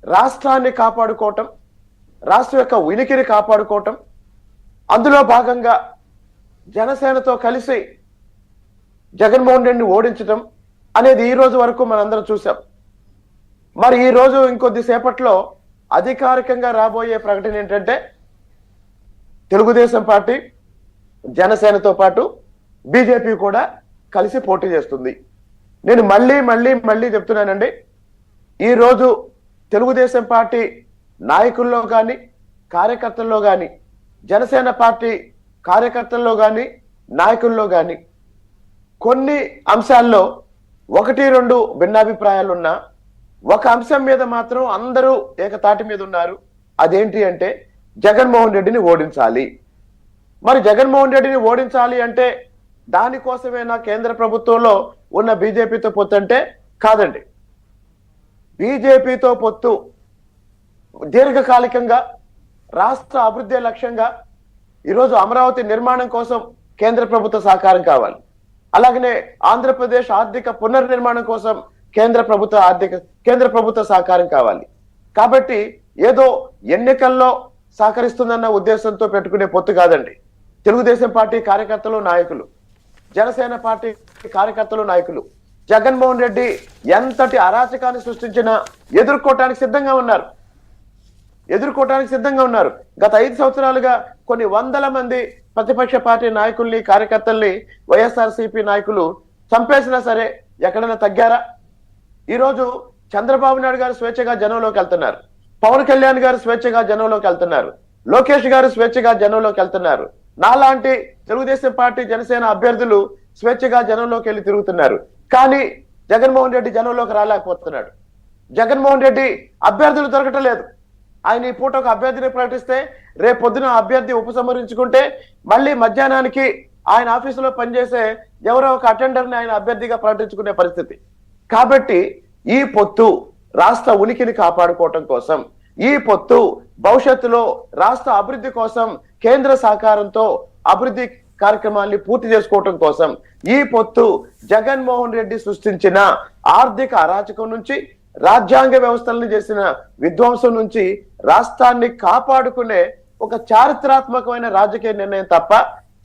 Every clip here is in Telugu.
రాష్ట్రాన్ని కాపాడుకోవటం, రాష్ట్రం యొక్క ఉనికిని కాపాడుకోవటం, అందులో భాగంగా జనసేనతో కలిసి జగన్మోహన్ రెడ్డిని ఓడించడం అనేది ఈ రోజు వరకు మనందరం చూసాం. మరి ఈ రోజు ఇంకొద్ది సేపట్లో అధికారికంగా రాబోయే ప్రకటన ఏంటంటే తెలుగుదేశం పార్టీ జనసేనతో పాటు బీజేపీ కూడా కలిసి పోటీ చేస్తుంది. నేను మళ్ళీ చెప్తున్నానండి, ఈరోజు తెలుగుదేశం పార్టీ నాయకుల్లో కానీ కార్యకర్తల్లో కానీ జనసేన పార్టీ కార్యకర్తల్లో కానీ నాయకుల్లో కానీ కొన్ని అంశాల్లో 1-2 భిన్నాభిప్రాయాలున్నా ఒక అంశం మీద మాత్రం అందరూ ఏకతాటి మీద ఉన్నారు. అదేంటి అంటే జగన్మోహన్ రెడ్డిని ఓడించాలి. మరి జగన్మోహన్ రెడ్డిని ఓడించాలి అంటే దానికోసమేనా కేంద్ర ప్రభుత్వంలో ఉన్న బీజేపీతో పొత్తు అంటే కాదండి. బీజేపీతో పొత్తు దీర్ఘకాలికంగా రాష్ట్ర అభివృద్ధి లక్ష్యంగా ఈరోజు అమరావతి నిర్మాణం కోసం కేంద్ర ప్రభుత్వ సహకారం కావాలి. అలాగనే ఆంధ్రప్రదేశ్ ఆర్థిక పునర్నిర్మాణం కోసం కేంద్ర ప్రభుత్వ సహకారం కావాలి. కాబట్టి ఏదో ఎన్నికల్లో సహకరిస్తుందన్న ఉద్దేశంతో పెట్టుకునే పొత్తు కాదండి. తెలుగుదేశం పార్టీ కార్యకర్తలు నాయకులు, జనసేన పార్టీ కార్యకర్తలు నాయకులు జగన్మోహన్ రెడ్డి ఎంతటి అరాచకాన్ని సృష్టించినా ఎదుర్కోవటానికి సిద్ధంగా ఉన్నారు. గత 5 సంవత్సరాలుగా కొన్ని వందల మంది ప్రతిపక్ష పార్టీ నాయకుల్ని కార్యకర్తల్ని వైఎస్ఆర్సీపీ నాయకులు చంపేసినా సరే ఎక్కడైనా తగ్గారా? ఈరోజు చంద్రబాబు నాయుడు గారు స్వేచ్ఛగా జనంలోకి వెళ్తున్నారు, పవన్ కళ్యాణ్ గారు స్వేచ్ఛగా జనంలోకి వెళ్తున్నారు, లోకేష్ గారు స్వేచ్ఛగా జనంలోకి వెళ్తున్నారు, నాలాంటి తెలుగుదేశం పార్టీ జనసేన అభ్యర్థులు స్వేచ్ఛగా జనంలోకి వెళ్ళి తిరుగుతున్నారు. కానీ జగన్మోహన్ రెడ్డి జనంలోకి రాలేకపోతున్నాడు. జగన్మోహన్ రెడ్డి అభ్యర్థులు దొరకటం లేదు. ఆయన ఈ పూట ఒక అభ్యర్థిని ప్రకటిస్తే రేపు పొద్దున అభ్యర్థి ఉపసంహరించుకుంటే మళ్ళీ మధ్యాహ్నానికి ఆయన ఆఫీసులో పనిచేసే ఎవరో ఒక అటెండర్ని ఆయన అభ్యర్థిగా ప్రకటించుకునే పరిస్థితి. కాబట్టి ఈ పొత్తు రాష్ట్ర ఉనికిని కాపాడుకోవటం కోసం, ఈ పొత్తు భవిష్యత్తులో రాష్ట్ర అభివృద్ధి కోసం కేంద్ర సహకారంతో అభివృద్ధి కార్యక్రమాన్ని పూర్తి చేసుకోవటం కోసం, ఈ పొత్తు జగన్మోహన్ రెడ్డి సృష్టించిన ఆర్థిక అరాచకం నుంచి, రాజ్యాంగ వ్యవస్థలను చేసిన విధ్వంసం నుంచి రాష్ట్రాన్ని కాపాడుకునే ఒక చారిత్రాత్మకమైన రాజకీయ నిర్ణయం తప్ప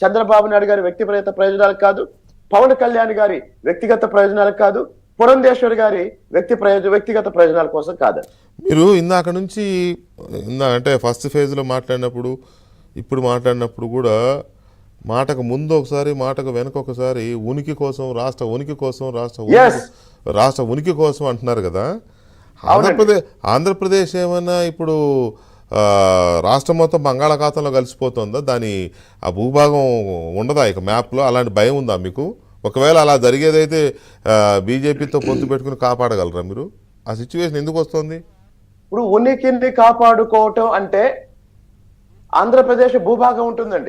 చంద్రబాబు నాయుడు గారి వ్యక్తిగత ప్రయోజనాలకు కాదు, పవన్ కళ్యాణ్ గారి వ్యక్తిగత ప్రయోజనాలకు కాదు, పురంధేశ్వరి గారి వ్యక్తిగత ప్రయోజనాల కోసం కాదు. మీరు ఇందాక నుంచి అంటే ఫస్ట్ ఫేజ్లో మాట్లాడినప్పుడు ఇప్పుడు మాట్లాడినప్పుడు కూడా మాటకు ముందు ఒకసారి మాటకు వెనక ఒకసారి ఉనికి కోసం, రాష్ట్ర ఉనికి కోసం, రాష్ట్ర ఉనికి కోసం అంటున్నారు కదా. ఆంధ్రప్రదేశ్ ఏమన్నా ఇప్పుడు రాష్ట్రం మొత్తం బంగాళాఖాతంలో కలిసిపోతుందా? దాని ఆ భూభాగం ఉండదా ఇక మ్యాప్లో? అలాంటి భయం ఉందా మీకు? ఒకవేళ అలా జరిగేదైతే బీజేపీతో పొత్తు పెట్టుకుని కాపాడగలరా మీరు? ఆ సిచ్యువేషన్ ఎందుకు వస్తుంది? ఇప్పుడు ఉనికిని కాపాడుకోవటం అంటే ఆంధ్రప్రదేశ్ భూభాగం ఉంటుందండి.